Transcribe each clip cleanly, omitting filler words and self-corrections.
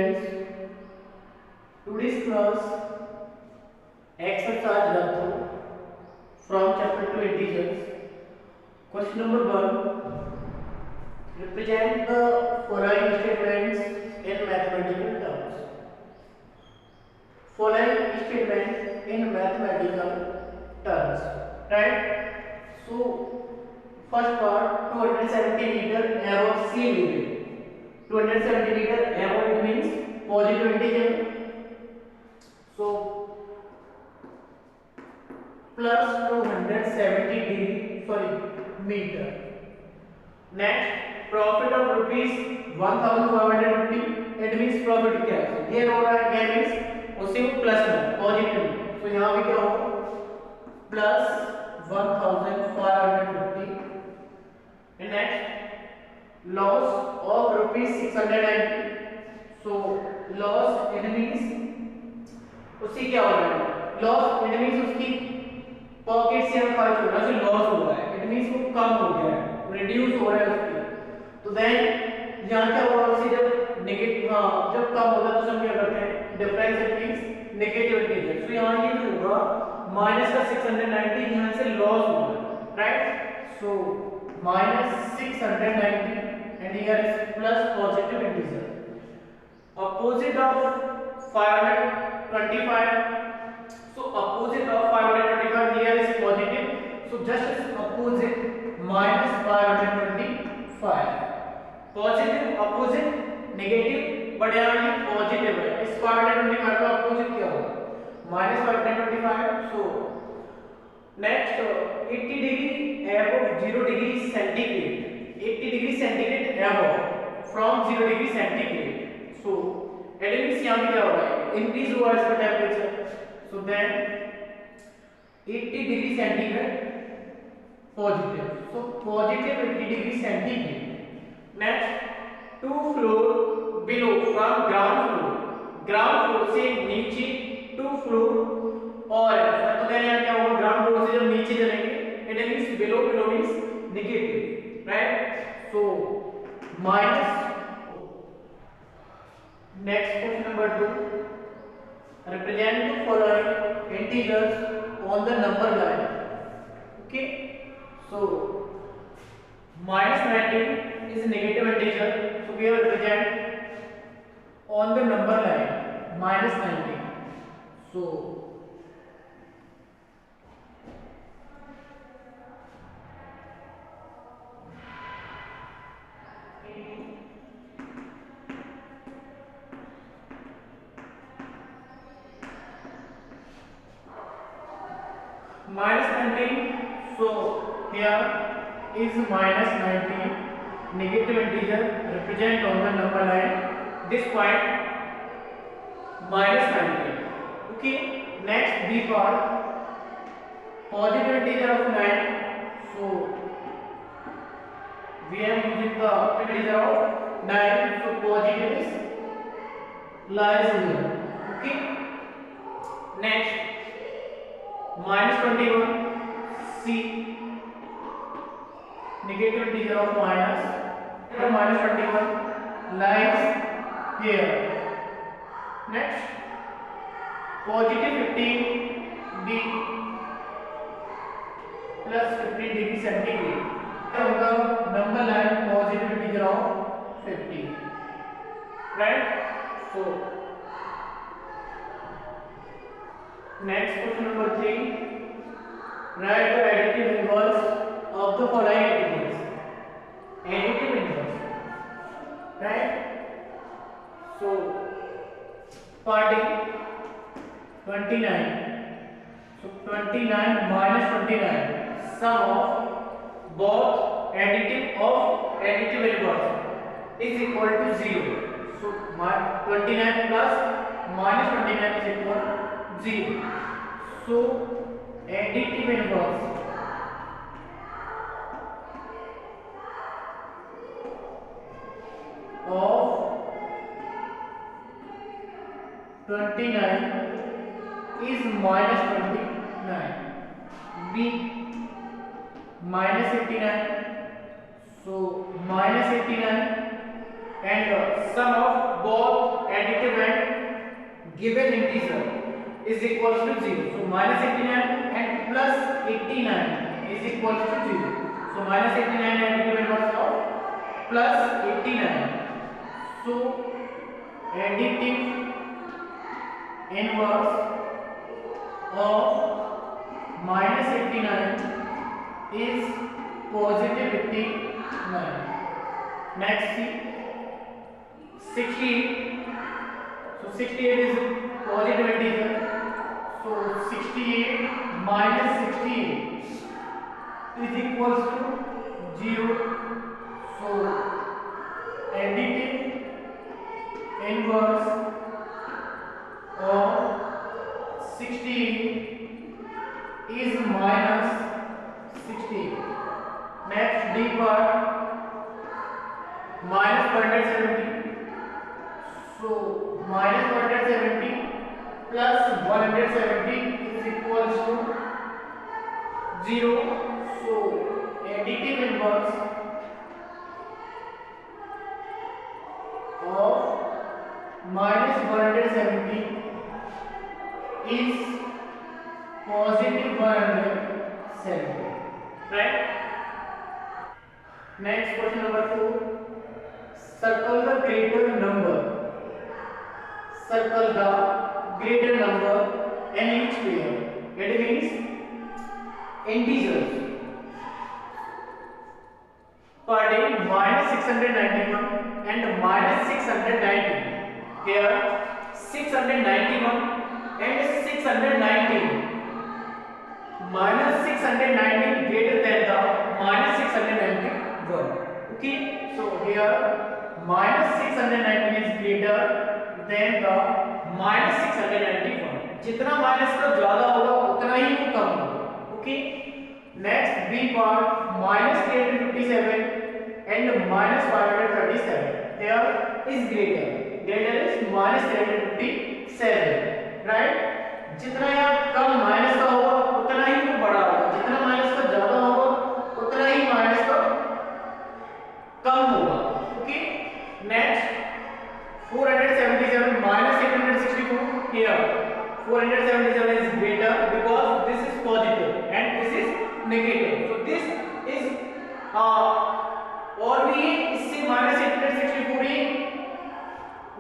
students, to discuss exercise Ratho from chapter 2 integers. Question number 1. Represent the following statements in mathematical terms. Following statements in mathematical terms. Right? So, first part, 270 meter above sea level. 270 meter above, it means positive integer. So plus 270 degree, meter. Next, profit of rupees 1550. It means profit क्या है? ये हो रहा है क्या means उसी को plus में पॉजिटिव. तो यहाँ भी क्या होगा? Plus 1550. Next, loss of rupees 690. So loss it means उसकी क्या हो रहा है? लॉस इट मींस उसकी पॉकेट से हम खर्च हो रहा है, लॉस हो रहा है. इट मींस वो कम हो गया है, रिड्यूस हो रहा है उसकी. तो देन यहाँ क्या होगा? उससे जब नेगेटिव जब कम होता है तो हम क्या करते हैं? Difference it means negative integer. तो यहाँ ये जो होगा माइनस का 690 यहाँ से लॉस होगा. Right? So minus 690 and here is plus positive integer. Opposite of 525. So opposite of 525 here is positive. So just opposite minus 525. Positive opposite negative, but यहाँ ये positive है. इस 525 का opposite क्या होगा? Minus 525. So next 80 degree above 0 degree centigrade. 80 degree centigrade above from 0 degree centigrade. So एडमिक्स यहाँ पे क्या हो रहा है? इंक्रीज हुआ इसका temperature. So then 80 degree centigrade positive. So positive 80 degree centigrade. Next 2 floor below from ground floor. Ground floor से नीचे 2 फ्लोर और तो देन यहाँ क्या होगा? ग्राउंड फ्लोर से जब नीचे चलेंगे it means below. Below means negative. Right? So minus. Next, question number 2. Represent the following integers on the number line. Okay. So minus 19 is a negative integer. So we will represent on the number line minus 19. So minus 19. So here is minus 19 negative integer represent on the number line. This point minus 19. Okay. Next B part, positive integer of 9. So we are using the integer of 9. So positive is lies here. Okay. Next minus 21. C negative integer of minus. So minus 21 lies here. Next positive 15 D plus 15 degree centigrade. From the number line positive integer of 50. Right? So next question number 3. Write the additive inverse of the following integers. Additive inverse. Right? So parting 29. So 29 minus 29. Sum of both additive of additive inverse is equal to 0. So 29 plus minus 29 is equal to 0. So additive inverse of 29 is minus 29. B minus 89. So minus 89 and sum of both additive given integer is equals to 0. So minus 89 and plus 89 is equals to 0. So minus 89 and given inverse of plus 89. So additive inverse of minus 89 is positive 89. Next see 68. So 68 is positive integer. So 68 minus 68 is equals to 0. So additive inverse of 68 is minus 16. Next D part minus 170. So minus 170 plus 170 is equals to 0. So additive inverse of minus 170 is positive 170. Right? Next question number 2. Circle the greater number. Circle the greater number in each pair. It means integers. Per day minus 691 and minus 690. Here 691 and 619. Minus 690 greater than the minus 691. Okay, so here minus 619 is greater than the minus 691. जितना minus का ज्यादा होगा उतना ही वो कम होगा. Okay. Next B part minus 357 and minus 537. Here is greater. Greater is minus 357. Right? जितना यहाँ कम minus का होगा उतना ही वो बड़ा होगा. जितना माइनस का ज्यादा होगा उतना ही माइनस का कम होगा. Okay. Next 477 minus 864. Here 477 is greater because this is positive and this is negative. So this is और भी इससे minus 864 ही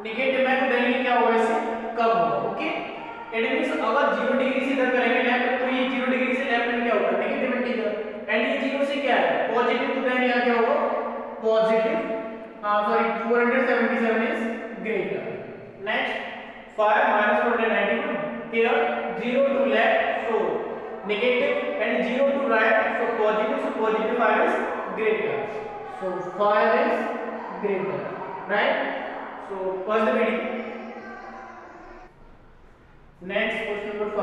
negative है तो देंगे क्या होगा इससे कम होगा. ओके, इट मींस अगर 0 डिग्री से इधर करेंगे लेफ्ट तो ये 0 डिग्री से लेफ्ट में क्या होगा नेगेटिव इंटीजर एंड ये 0 से क्या है पॉजिटिव. तो देन यहाँ क्या होगा positive. Sorry 477 is greater. Next 5 minus 491. Here 0 to left so negative and 0 to right so positive. So positive 5 is greater. So 5 is greater. Right? So pause the video. Next question number 5.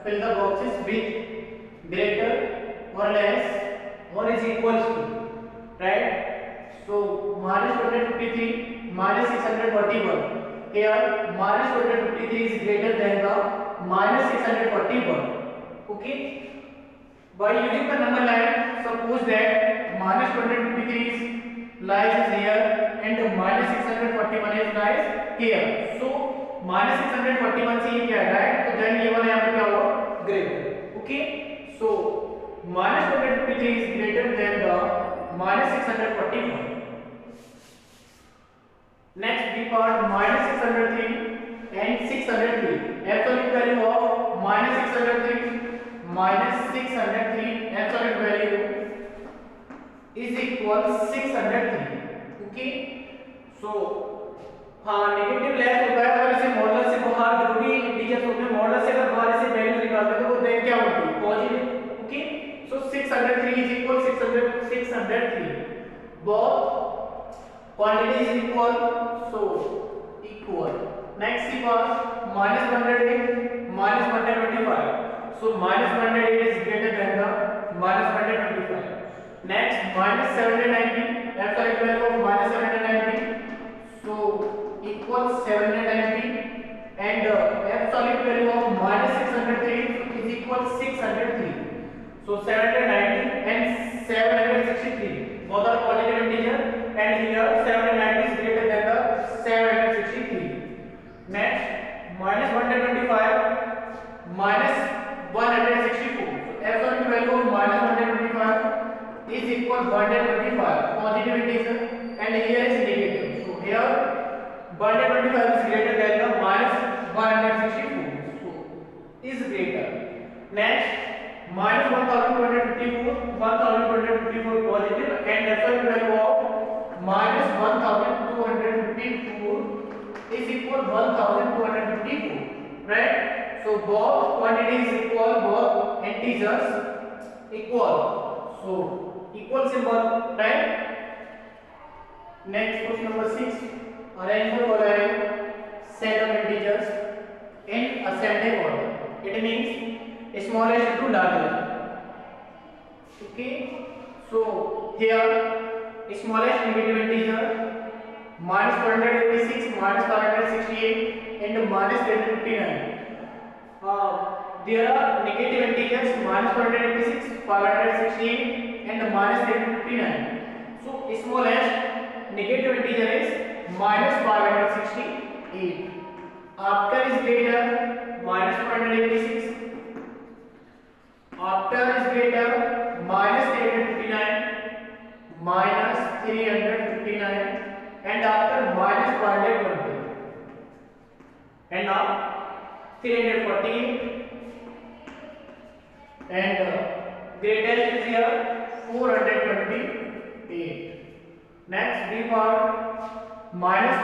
Fill the boxes with greater or less or is equals to. Right? So minus 253 minus 641. Here minus 253 is greater than the minus 641. Okay. By using the number line, suppose that minus 253 is lies here and minus 641 is lies here. So minus 641 से ये क्या है right? तो then ये वाला यहाँ पर क्या होगा greater. Okay. So minus 253 is greater than the minus 641. Next B part minus 603 and 603. Absolute value of minus 603 absolute value is equal 603. Okay. So हाँ नेगेटिव लेस होता है अगर इसे मॉडुलस से बाहर जरूरी इंटीजर्स होते हैं मॉडुलस से अगर बाहर से वैल्यू निकालते हैं तो वो देन क्या होती है positive. Okay. So 603 is equal 603. Both quantity is equal so equal. Next C part minus 108 minus 125. So minus 108 is greater than the minus 125. Next minus 790 absolute value of minus 790 so equals 790 and absolute value of minus 603 is equal 603. So 790 and 763 both are positive integer and here 790 is greater than the 763. Next minus 125 minus 164. So absolute value of minus 125 is equal 125 positive integer and here is negative. So here 125 is greater than the minus 164. So is greater. Next minus 1254 positive and absolute value of minus 1254 is equal 1254, right? So both quantities equal, both integers equal. So equal symbol, right? Next question number 6. Arrange the following set of integers in ascending order. It means smallest to largest. Okay. So here smallest negative integer minus 486 minus 568 and minus 359. There are negative integers minus 486, 568 and minus 359. So smallest negative integer is minus 568. After is greater minus 486. After is greater minus 359 minus 359 and after minus 520 and now 348 and greatest is here 428. Next B part minus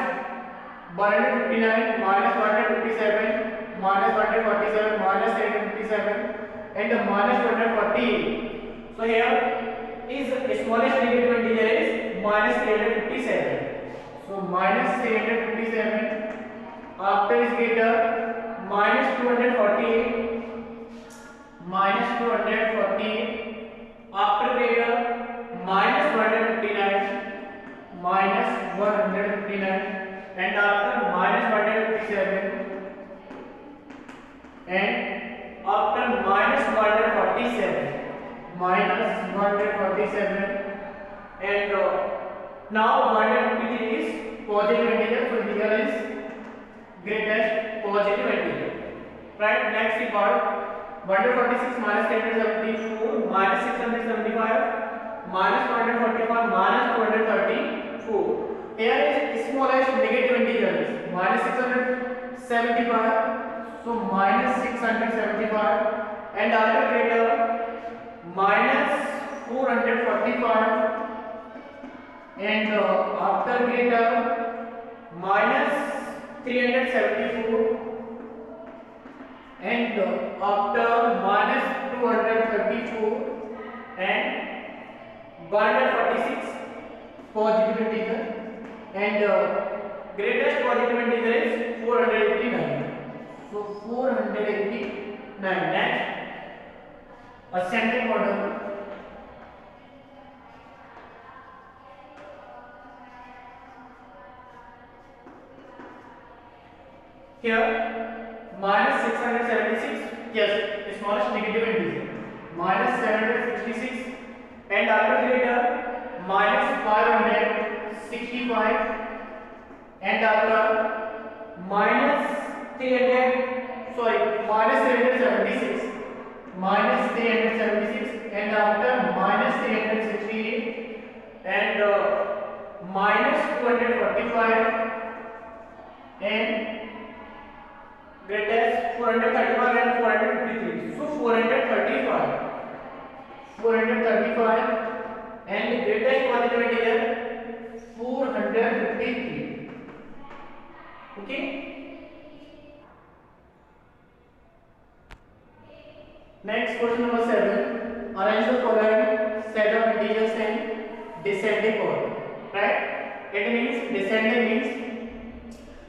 159 minus 157 minus 147 minus 357 and minus 148. So here is smallest negative integer is minus 357. So minus 357 after is greater minus 248 minus 248 after greater minus 159 minus 159 and after minus 157 and after minus 147 minus 147 and now 153 is positive integer. So here is greatest positive integer, right? Next part 146 minus 374 minus 675 minus 145 minus 234. Here is smallest negative integer is minus 675. So minus 675 and after greater minus 445 and after greater minus 374 and after minus 234 and 146 positive integer and greatest positive integer is 489. So 489. Next ascending order. Here minus 676, yes, smallest negative integer minus 766 and after greater minus 565 and after minus 376 and after minus 368 and minus 245 and greatest 435 and 453. So 435 and greatest positive integer 453. Okay. Next question number 7. Arrange the following set of integers in descending order. Right? It means descending means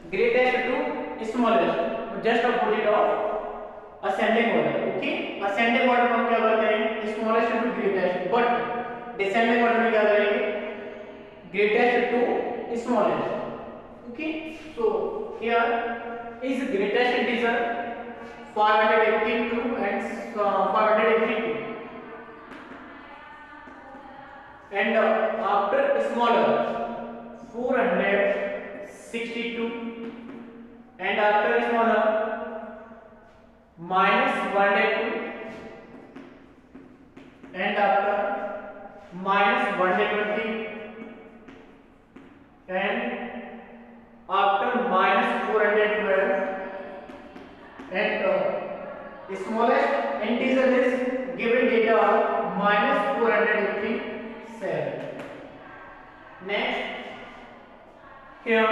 greatest to smallest. Just opposite of ascending order. Okay. Ascending order में क्या करते हैं? Smallest to greatest. But descending order में क्या करेंगे? Greatest to smallest. Okay. So here is greatest integer 582 and 582 and after smaller 462 and after smaller Smallest integer is given data minus 487. Next, here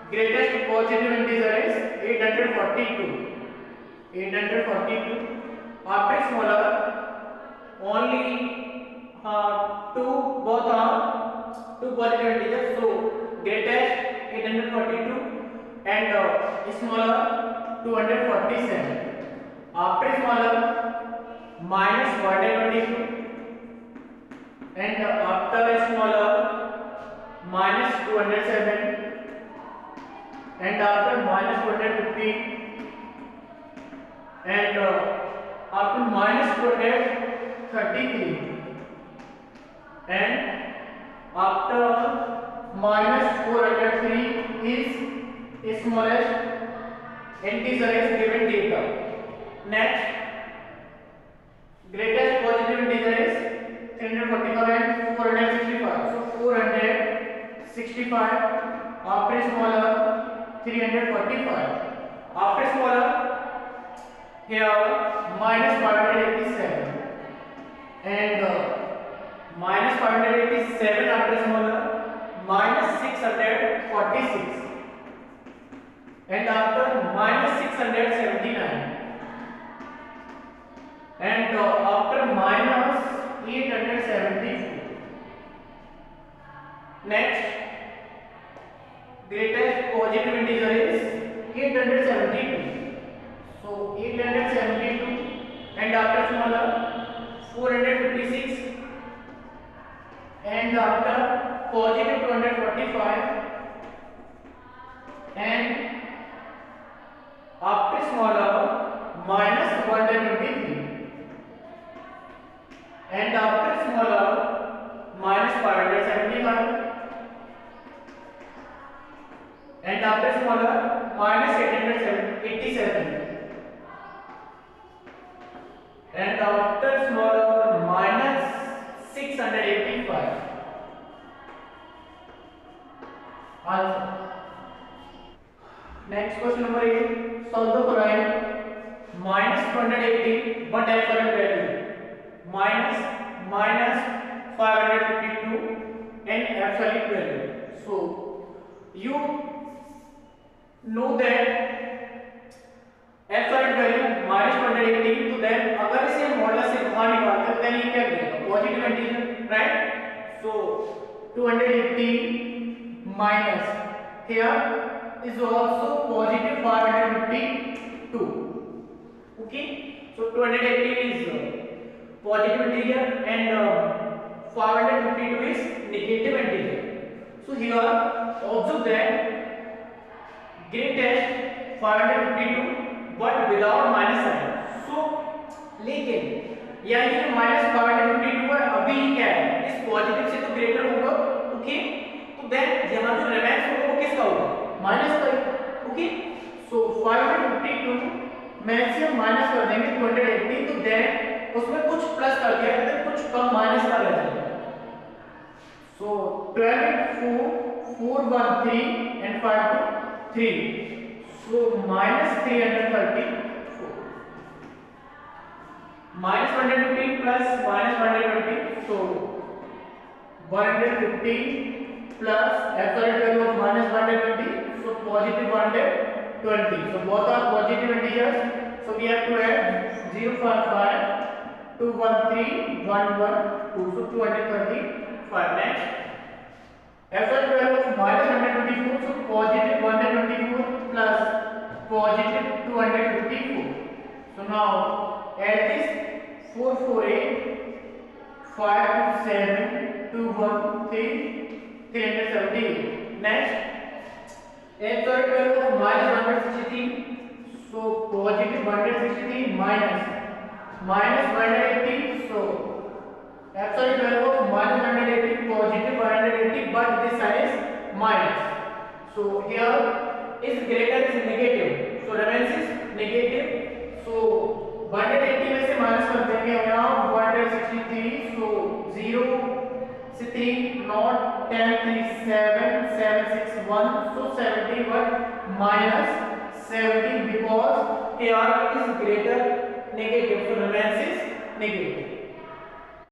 greatest positive integer is 842. 842. After smaller, only two both are two positive integers. So greatest 842 and smaller 247. After smaller minus 122 and after smaller minus 207 and after minus 250 and after minus 233 and after minus 403 is smallest integer is given data. Next, greatest positive integer is 345 and 465. So 465 after smaller 345. After smaller here minus 587 and minus 587 after smaller minus 646 and after minus 679 and after minus 874. Next, greatest positive integer is 872. So 872 and after smaller 456 and after positive 245 and after smaller minus 123 and after smaller minus 575 and after smaller minus 887 and after smaller minus 685. Answer. Next question number 8. Solve the following. Minus 280 but absolute value minus 552 and absolute value. So you know that absolute value minus 280, तो then अगर इसे modulus से बाहर निकालते हैं then ये क्या मिलेगा? Positive integer, right? So 280 minus here is also positive 552. Okay, so 280 is positive integer and 552 is negative integer. So here observe that greatest 552 but without minus sign. So लेकिन यानी कि minus 552 है अभी क्या है? इस पॉजिटिव से तो ग्रेटर होगा. ओके, तो देन यहाँ जो रिमेन्स होगा वो किसका होगा? माइनस का. ओके, सो 552 में से माइनस कर देंगे 280, तो देन उसमें कुछ प्लस कर दिया तो कुछ कम माइनस कर लेंगे. सो 12 4 413 and 5 3, so minus 334 minus 150 plus minus 120, so 150 plus absolute value of minus 120, so positive 120. So both are positive integers, so we have to add 055 213 112, so 235. Next, absolute value of minus 124, so positive 124 plus positive 254. So now add this 448 527 213 378. Next, absolute value of minus 163, so positive 163 minus 180, so absolute value of minus 180 positive 180, but this sign is minus. So here is greater is negative, so remains is negative. So 180 में से minus कर देंगे यहाँ 163, so 0 से 3 not 10 3 7 7 6 1, so 71 minus 70 because here is greater negative, so remains is negative.